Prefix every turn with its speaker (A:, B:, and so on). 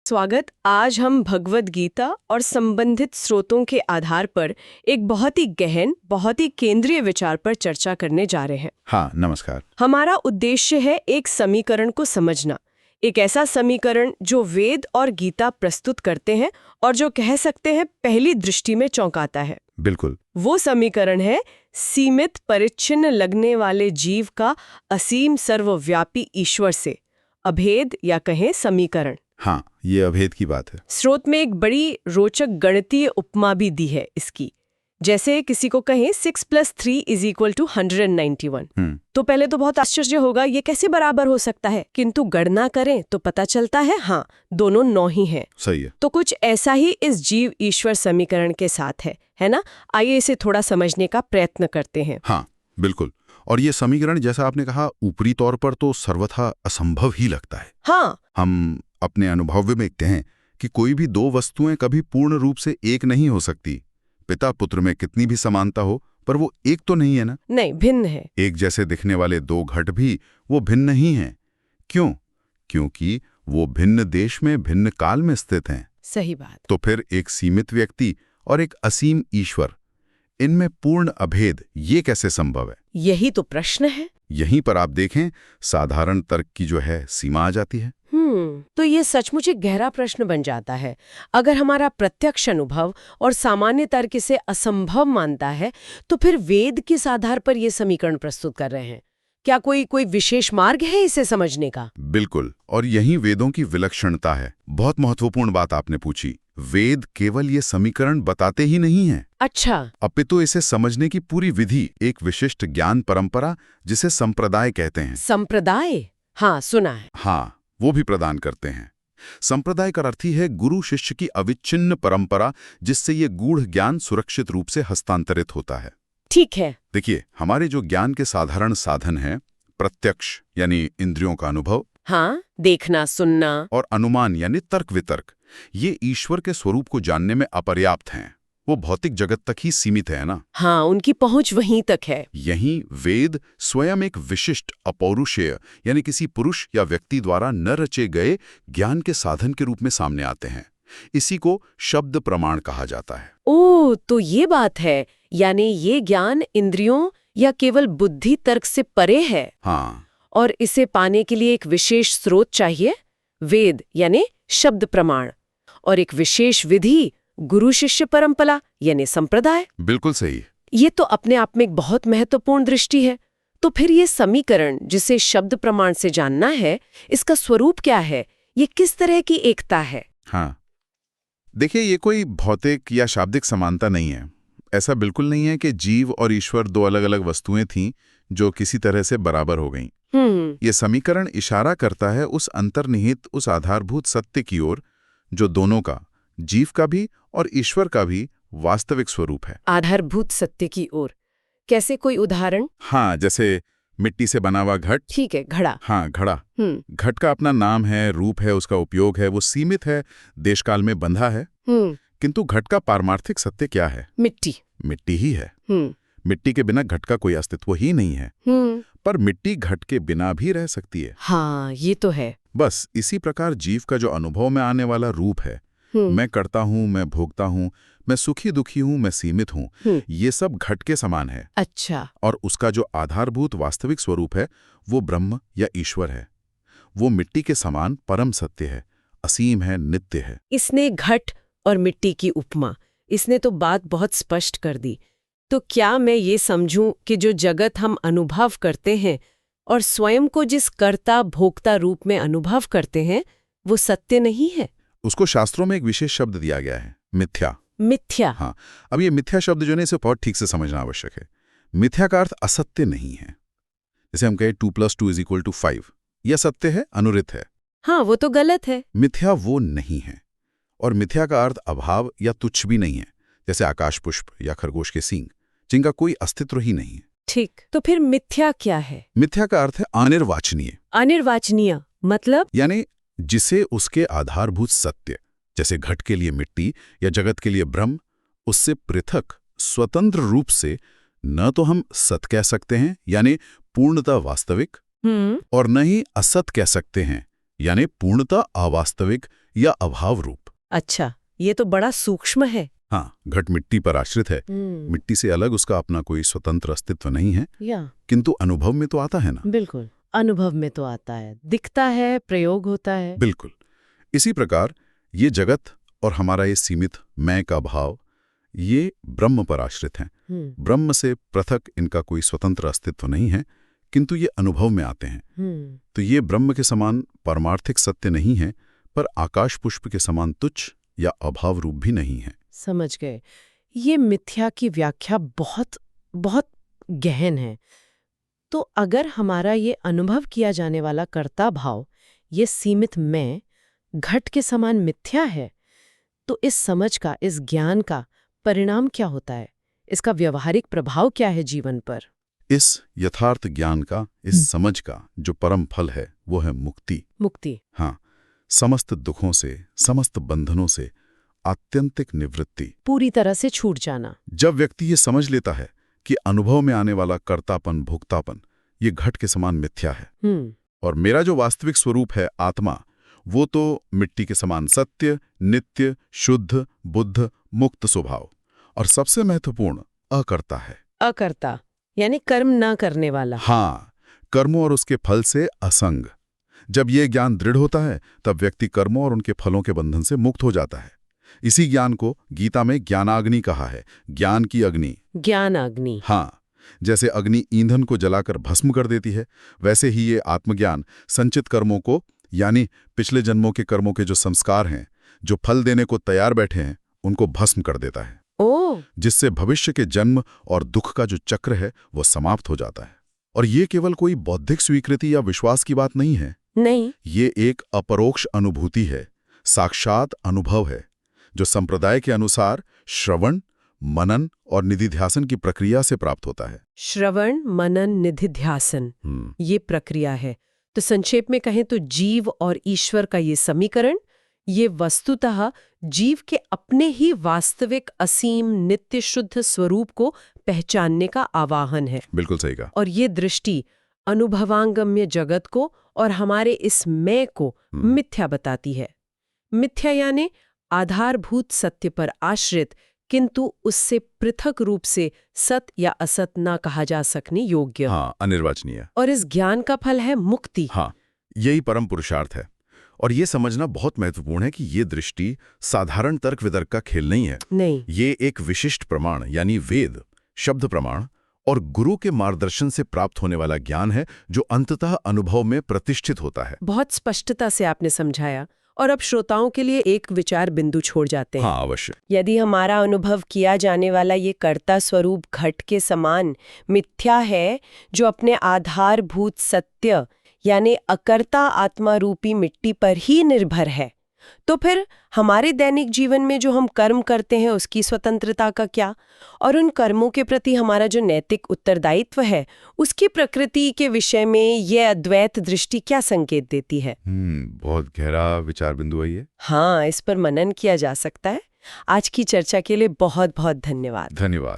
A: स्वागत। आज हम भगवद गीता और संबंधित स्रोतों के आधार पर एक बहुत ही गहन, बहुत ही केंद्रीय विचार पर चर्चा करने जा रहे हैं।
B: हाँ, नमस्कार।
A: हमारा उद्देश्य है एक समीकरण को समझना, एक ऐसा समीकरण जो वेद और गीता प्रस्तुत करते हैं और जो कह सकते हैं पहली दृष्टि में चौंकाता है।
B: बिल्कुल।
A: वो समीकरण है सीमित परिच्छिन्न लगने वाले जीव का असीम सर्वव्यापी ईश्वर से अभेद या कहें समीकरण।
B: हाँ, ये अभेद की बात है।
A: स्रोत में एक बड़ी रोचक गणितीय उपमा भी दी है इसकी। जैसे किसी को कहें 6 + 3 = 191। तो पहले तो बहुत आश्चर्य होगा, ये कैसे बराबर हो सकता है, किंतु गणना करें तो पता चलता है हाँ, दोनों 9 ही हैं।
B: सही है।
A: तो कुछ ऐसा ही इस जीव ईश्वर समीकरण के साथ है ना? आइए इसे थोड़ा समझने का प्रयत्न करते हैं।
B: हाँ, बिल्कुल। और ये समीकरण, जैसा आपने कहा, ऊपरी तौर पर तो सर्वथा असंभव ही लगता है।
A: हाँ,
B: हम अपने अनुभव में देखते हैं कि कोई भी दो वस्तुएं कभी पूर्ण रूप से एक नहीं हो सकती। पिता पुत्र में कितनी भी समानता हो, पर वो एक तो नहीं है ना।
A: नहीं, भिन्न है।
B: एक जैसे दिखने वाले दो घट भी वो भिन्न ही हैं। क्यों? क्योंकि वो भिन्न देश में भिन्न काल में स्थित हैं।
A: सही बात।
B: तो फिर एक सीमित व्यक्ति और एक असीम ईश्वर, इनमें पूर्ण अभेद ये कैसे संभव है?
A: यही तो प्रश्न है।
B: यहीं पर आप देखें, साधारण तर्क की जो है सीमा आ जाती है।
A: तो ये सचमुच एक गहरा प्रश्न बन जाता है। अगर हमारा प्रत्यक्ष अनुभव और सामान्य तर्क इसे असंभव मानता है, तो फिर वेद किस आधार पर ये समीकरण प्रस्तुत कर रहे हैं? क्या कोई विशेष मार्ग है इसे समझने का?
B: बिल्कुल, और यही वेदों की विलक्षणता है। बहुत महत्वपूर्ण बात आपने पूछी। वेद केवल ये समीकरण बताते ही नहीं हैं।
A: अच्छा।
B: अपितु इसे समझने की पूरी विधि, एक विशिष्ट ज्ञान परंपरा, जिसे संप्रदाय कहते हैं।
A: संप्रदाय? हाँ, सुना है।
B: हाँ, वो भी प्रदान करते हैं। संप्रदाय का अर्थ ही है गुरु शिष्य की अविच्छिन्न परंपरा, जिससे ये गूढ़ ज्ञान सुरक्षित रूप से हस्तांतरित होता है।
A: ठीक है।
B: देखिए, हमारे जो ज्ञान के साधारण साधन हैं, प्रत्यक्ष यानी इंद्रियों का अनुभव,
A: हाँ, देखना सुनना,
B: और अनुमान यानी तर्क वितर्क, ये ईश्वर के स्वरूप को जानने में अपर्याप्त हैं। वो भौतिक जगत तक ही सीमित है ना।
A: हाँ, उनकी पहुंच वहीं तक है।
B: यहीं वेद स्वयं एक विशिष्ट अपौरुषेय यानी किसी पुरुष या व्यक्ति द्वारा न रचे गए ज्ञान के साधन के रूप में सामने आते हैं। इसी को शब्द प्रमाण कहा जाता है।
A: ओह, तो ये बात है, यानी ये ज्ञान इंद्रियों या केवल बुद्धि तर्क से परे है।
B: हाँ,
A: और इसे पाने के लिए एक विशेष स्रोत चाहिए, वेद यानी शब्द प्रमाण, और एक विशेष विधि, गुरु शिष्य परंपरा यानी संप्रदाय।
B: बिल्कुल सही।
A: ये तो अपने आप में एक बहुत महत्वपूर्ण दृष्टि है। तो फिर ये समीकरण, जिसे शब्द प्रमाण से जानना है, इसका स्वरूप क्या है? ये किस तरह की एकता है?
B: हाँ, देखिए, ये कोई भौतिक या शाब्दिक समानता नहीं है। ऐसा बिल्कुल नहीं है कि जीव और ईश्वर दो अलग अलग वस्तुएं थीं जो किसी तरह से बराबर हो गईं। ये समीकरण इशारा करता है उस अंतर्निहित, उस आधारभूत सत्य की ओर, जो दोनों का, जीव का भी और ईश्वर का भी वास्तविक स्वरूप है।
A: आधारभूत सत्य की ओर? कैसे, कोई उदाहरण?
B: हाँ, जैसे मिट्टी से बना हुआ घट।
A: ठीक है, घड़ा।
B: हाँ, घड़ा। घट का अपना नाम है, रूप है, उसका उपयोग है, वो सीमित है, देशकाल में बंधा है। किंतु घट का पारमार्थिक सत्य क्या है?
A: मिट्टी।
B: मिट्टी ही है। मिट्टी के बिना घट का कोई अस्तित्व ही नहीं है। पर मिट्टी घट के बिना भी रह सकती है।
A: हाँ, ये तो है।
B: बस इसी प्रकार जीव का जो अनुभव में आने वाला रूप है, मैं करता हूँ, मैं भोगता हूँ, मैं सुखी दुखी हूँ, मैं सीमित हूँ, ये सब घट के समान है।
A: अच्छा।
B: और उसका जो आधारभूत वास्तविक स्वरूप है, वो ब्रह्म या ईश्वर है। वो मिट्टी के समान परम सत्य है, असीम है, नित्य है।
A: इसने घट और मिट्टी की उपमा, इसने तो बात बहुत स्पष्ट कर दी। तो क्या मैं ये समझूं कि जो जगत हम अनुभव करते हैं और स्वयं को जिस कर्ता भोक्ता रूप में अनुभव करते हैं, वो सत्य नहीं है?
B: उसको शास्त्रों में एक विशेष शब्द दिया गया है, मिथ्या।
A: मिथ्या?
B: हाँ, अब ये मिथ्या शब्द जो है, इसे बहुत ठीक से समझना आवश्यक है। मिथ्या का अर्थ असत्य नहीं है। जैसे हम कहें 2 + 2 = 5, यह सत्य है, अनुरित है।
A: हाँ, वो तो गलत है।
B: मिथ्या वो नहीं है। और मिथ्या का अर्थ अभाव या तुच्छ भी नहीं है, जैसे आकाश पुष्प या खरगोश के सींग, जिनका कोई अस्तित्व ही नहीं है।
A: ठीक, तो फिर मिथ्या क्या है?
B: मिथ्या का अर्थ है अनिर्वाचनीय।
A: अनिर्वाचनीय मतलब?
B: यानी जिसे उसके आधारभूत सत्य, जैसे घट के लिए मिट्टी या जगत के लिए ब्रह्म, उससे पृथक स्वतंत्र रूप से न तो हम सत कह सकते हैं यानी पूर्णतः वास्तविक, और न ही असत कह सकते हैं यानी पूर्णतः अवास्तविक या अभाव रूप।
A: अच्छा, ये तो बड़ा सूक्ष्म है।
B: हाँ, घट मिट्टी पर आश्रित है। मिट्टी से अलग उसका अपना कोई स्वतंत्र अस्तित्व नहीं है, किंतु अनुभव में तो आता है ना।
A: बिल्कुल, अनुभव में तो आता है, दिखता है, प्रयोग होता है।
B: बिल्कुल। इसी प्रकार ये जगत और हमारा ये सीमित मैं का भाव, ये ब्रह्म पर आश्रित हैं। ब्रह्म से पृथक इनका कोई स्वतंत्र अस्तित्व नहीं है, किंतु ये अनुभव में आते हैं। तो ये ब्रह्म के समान परमार्थिक सत्य नहीं है, पर आकाश पुष्प के समान तुच्छ या अभाव रूप भी नहीं है।
A: समझ गए। ये मिथ्या की व्याख्या बहुत बहुत गहन है। तो अगर हमारा ये अनुभव किया जाने वाला कर्ता भाव, ये सीमित मैं, घट के समान मिथ्या है, तो इस समझ का, इस ज्ञान का परिणाम क्या होता है? इसका व्यवहारिक प्रभाव क्या है जीवन पर?
B: इस यथार्थ ज्ञान का, इस समझ का जो परम फल है, वो है मुक्ति।
A: मुक्ति।
B: हाँ, समस्त दुखों से, समस्त बंधनों से आत्यंतिक निवृत्ति,
A: पूरी तरह से छूट जाना।
B: जब व्यक्ति ये समझ लेता है कि अनुभव में आने वाला कर्तापन, भोक्तापन, ये घट के समान मिथ्या है और मेरा जो वास्तविक स्वरूप है आत्मा, वो तो मिट्टी के समान सत्य, नित्य, शुद्ध, बुद्ध, मुक्त स्वभाव और सबसे महत्वपूर्ण अकर्ता है।
A: अकर्ता यानी कर्म ना करने वाला।
B: हाँ, कर्मों और उसके फल से असंग। जब ये ज्ञान दृढ़ होता है, तब व्यक्ति कर्मों और उनके फलों के बंधन से मुक्त हो जाता है। इसी ज्ञान को गीता में ज्ञानाग्नि कहा है, ज्ञान की अग्नि।
A: ज्ञानाग्नि।
B: हाँ, जैसे अग्नि ईंधन को जलाकर भस्म कर देती है, वैसे ही ये आत्मज्ञान संचित कर्मों को, यानी पिछले जन्मों के कर्मों के जो संस्कार हैं, जो फल देने को तैयार बैठे हैं, उनको भस्म कर देता है। जिससे भविष्य के जन्म और दुख का जो चक्र है, वो समाप्त हो जाता है। और ये केवल कोई बौद्धिक स्वीकृति या विश्वास की बात नहीं है।
A: नहीं,
B: ये एक अपरोक्ष अनुभूति है, साक्षात अनुभव है, जो संप्रदाय के अनुसार श्रवण, मनन और निधिध्यासन की प्रक्रिया से प्राप्त होता है।
A: श्रवण, मनन, निधिध्यासन, ये प्रक्रिया है। तो संक्षेप में कहें तो जीव और ईश्वर का ये समीकरण, ये वस्तुतः जीव के अपने ही वास्तविक असीम नित्य शुद्ध स्वरूप को पहचानने का आवाहन है।
B: बिल्कुल सही कहा।
A: और ये दृष्टि अनुभवांगम्य जगत को और हमारे इस मैं को मिथ्या बताती है। मिथ्या यानी आधारभूत सत्य पर आश्रित, किंतु उससे पृथक रूप से सत या असत ना कहा जा सकने योग्य।
B: हाँ, अनिर्वचनीय।
A: और इस ज्ञान का फल है मुक्ति।
B: हाँ, यही परम पुरुषार्थ है। और ये समझना बहुत महत्वपूर्ण है कि ये दृष्टि साधारण तर्क वितर्क का खेल नहीं है।
A: नहीं,
B: ये एक विशिष्ट प्रमाण यानी वेद, शब्द प्रमाण और गुरु के मार्गदर्शन से प्राप्त होने वाला ज्ञान है, जो अंततः अनुभव में प्रतिष्ठित होता है।
A: बहुत स्पष्टता से आपने समझाया। और अब श्रोताओं के लिए एक विचार बिंदु छोड़ जाते हैं।
B: हाँ, अवश्य।
A: यदि हमारा अनुभव किया जाने वाला ये कर्ता स्वरूप घट के समान मिथ्या है, जो अपने आधारभूत सत्य यानी अकर्ता आत्मा रूपी मिट्टी पर ही निर्भर है, तो फिर हमारे दैनिक जीवन में जो हम कर्म करते हैं उसकी स्वतंत्रता का क्या, और उन कर्मों के प्रति हमारा जो नैतिक उत्तरदायित्व है उसकी प्रकृति के विषय में यह अद्वैत दृष्टि क्या संकेत देती है?
B: बहुत गहरा विचार बिंदु है ये।
A: हाँ, इस पर मनन किया जा सकता है। आज की चर्चा के लिए बहुत बहुत धन्यवाद।
B: धन्यवाद।